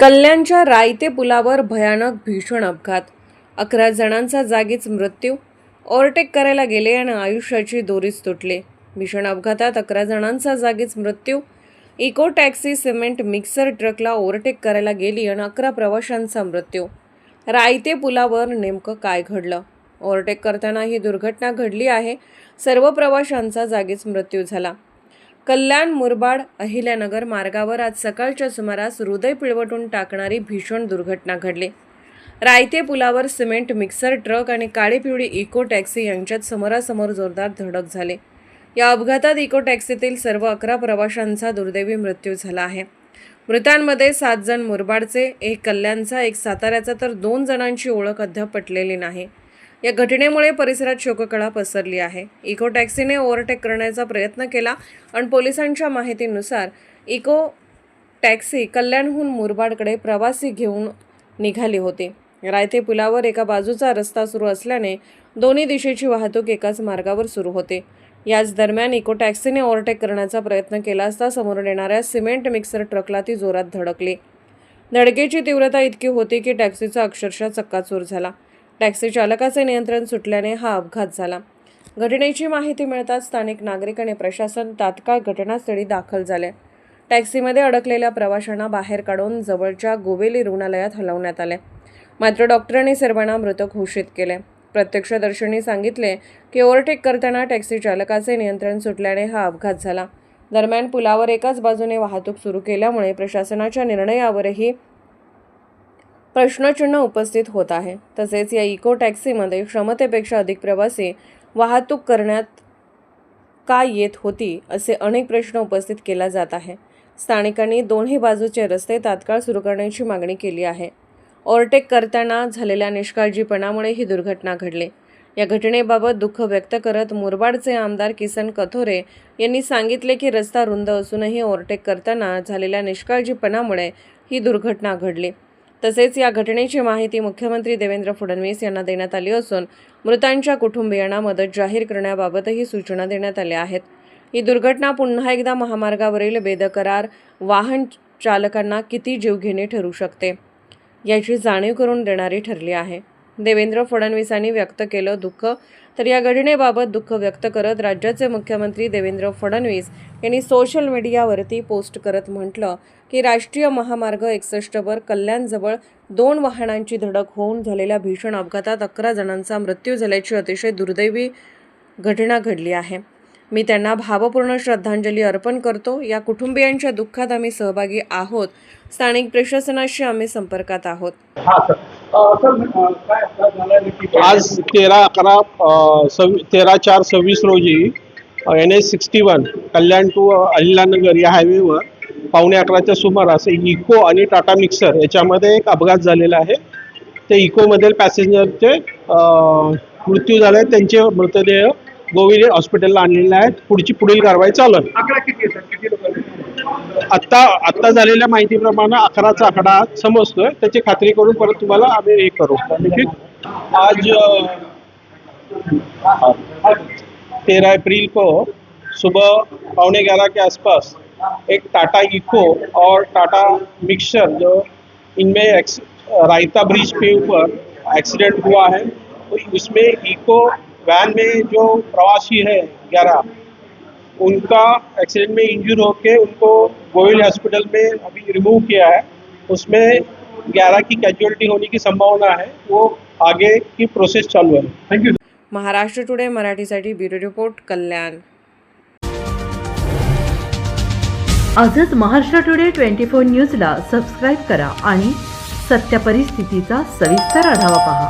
कल्याणच्या रायते पुलावर भयानक भीषण अपघात. 11 जणांचा जागीच मृत्यू. ओव्हरटेक करायला गेले आणि आयुष्याची दोरीच तुटली. भीषण अपघातात 11 जणांचा जागीच मृत्यू. इको टॅक्सी सिमेंट मिक्सर ट्रकला ओव्हरटेक करायला गेली आणि 11 प्रवाशांचा मृत्यू. रायते पुलावर नेमकं काय घडलं? ओव्हरटेक करताना ही दुर्घटना घडली आहे. सर्व प्रवाशांचा जागीच मृत्यू झाला. कल्याण मुरबाड अहिल्यानगर मार्गावर आज सकाळच्या सुमारास हृदय पिळवटून टाकणारी भीषण दुर्घटना घडली. रायते पुलावर सिमेंट मिक्सर ट्रक आणि काळी पिवळी इको टॅक्सी यांच्यात समोरासमोर जोरदार धडक झाली. या अपघातात इको टॅक्सीतील सर्व 11 प्रवाशांचा दुर्दैवी मृत्यू झाला आहे. मृतांमध्ये 7 जण मुरबाडचे, 1 कल्याणचा, 1 साताऱ्याचा तर 2 जणांची ओळख अद्याप पटलेली नाही. या घटनेमुळे परिसरात शोककळा पसरली आहे. इको टॅक्सीने ओव्हरटेक करण्याचा प्रयत्न केला आणि पोलिसांच्या माहितीनुसार इको टॅक्सी कल्याणहून मुरबाडकडे प्रवासी घेऊन निघाली होती. रायते पुलावर एका बाजूचा रस्ता सुरू असल्याने दोन्ही दिशेची वाहतूक एकाच मार्गावर सुरू होते. याच दरम्यान इको टॅक्सीने ओव्हरटेक करण्याचा प्रयत्न केला असता समोरून येणाऱ्या सिमेंट मिक्सर ट्रकला ती जोरात धडकली. धडकेची तीव्रता इतकी होती की टॅक्सीचा अक्षरशः चक्काचूर झाला. टॅक्सी चालकाचे नियंत्रण सुटल्याने हा अपघात झाला. घटनेची माहिती मिळताच स्थानिक नागरिक आणि प्रशासन तात्काळ घटनास्थळी दाखल झाले. टॅक्सीमध्ये अडकलेल्या प्रवाशांना बाहेर काढून जवळच्या गोवेली रुग्णालयात हलवण्यात आले. मात्र डॉक्टरांनी सर्वांना मृत घोषित केले. प्रत्यक्षदर्शींनी सांगितले की ओव्हरटेक करताना टॅक्सी चालकाचे नियंत्रण सुटल्याने हा अपघात झाला. दरम्यान पुलावर एकाच बाजूने वाहतूक सुरू केल्यामुळे प्रशासनाच्या निर्णयावरही प्रश्नचिन्ह उपस्थित होत आहे. तसेच या इको टॅक्सीमध्ये क्षमतेपेक्षा अधिक प्रवासी वाहतूक करण्यात का येत होती असे अनेक प्रश्न उपस्थित केला जात आहे. स्थानिकांनी दोन्ही बाजूचे रस्ते तात्काळ सुरू करण्याची मागणी केली आहे. ओव्हरटेक करताना झालेल्या निष्काळजीपणामुळे ही दुर्घटना घडली. या घटनेबाबत दुःख व्यक्त करत मुरबाडचे आमदार किसन कथोरे यांनी सांगितले की रस्ता रुंद असूनही ओव्हरटेक करताना झालेल्या निष्काळजीपणामुळे ही दुर्घटना घडली. तसेच या घटनेची माहिती मुख्यमंत्री देवेंद्र फडणवीस यांना देण्यात आली असून मृतांच्या कुटुंबियांना मदत जाहीर करण्याबाबतही सूचना देण्यात आल्या आहेत. ही दुर्घटना पुन्हा एकदा महामार्गावरील बेदरकार वाहन चालकांना किती जीवघेणी ठरू शकते याची जाणीव करून देणारी ठरली आहे. देवेंद्र फडणवीसांनी व्यक्त केलं दुःख. तर या घटनेबाबत दुःख व्यक्त करत राज्याचे मुख्यमंत्री देवेंद्र फडणवीस यांनी सोशल मीडियावरती पोस्ट करत म्हटलं की राष्ट्रीय महामार्ग 61 वर कल्याणजवळ 2 वाहनांची धडक होऊन झालेल्या भीषण अपघातात 11 जणांचा मृत्यू झाल्याची अतिशय दुर्दैवी घटना घडली आहे. मी त्यांना भावपूर्ण श्रद्धांजली अर्पण करतो. या कुटुंबियांच्या दुःखात आम्ही सहभागी आहोत. स्थानिक प्रशासनाशी आम्ही संपर्कात आहोत. आज 13/4/26 रोजी NH61 कल्याण टू अहिल्यानगर या हायवेवर 11:15च्या सुमारास इको आणि टाटा मिक्सर याच्यामध्ये एक अपघात झालेला आहे. ते इकोमधील पॅसेंजरचे मृत्यू झाले. त्यांचे मृतदेह गोविंद हॉस्पिटलला आणलेले आहेत. पुढील कारवाई चालू आहे. आत्ता झालेल्या माहितीप्रमाणे 11चा आकडा समजतोय. त्याची खात्री करून परत तुम्हाला आम्ही हे करू. आज 13 अप्रैल को सुबह 11:15 के आसपास एक टाटा इको और टाटा मिक्सर जो इनमें रायता ब्रिज पे ऊपर एक्सीडेंट हुआ है. उसमें इको वैन में जो प्रवासी है 11 उनका एक्सीडेंट में इंजर होके उनको गोविल हॉस्पिटल में अभी रिमूव किया है. उसमें 11 की कैजुअलिटी होने की संभावना है. वो आगे की प्रोसेस चालू है. Thank you. महाराष्ट्र टुडे मराठीसाठी ब्युरो रिपोर्ट कल्याण. आजच महाराष्ट्र टुडे 24 न्यूजला सबस्क्राईब करा आणि सत्य परिस्थितीचा सविस्तर आढावा पहा.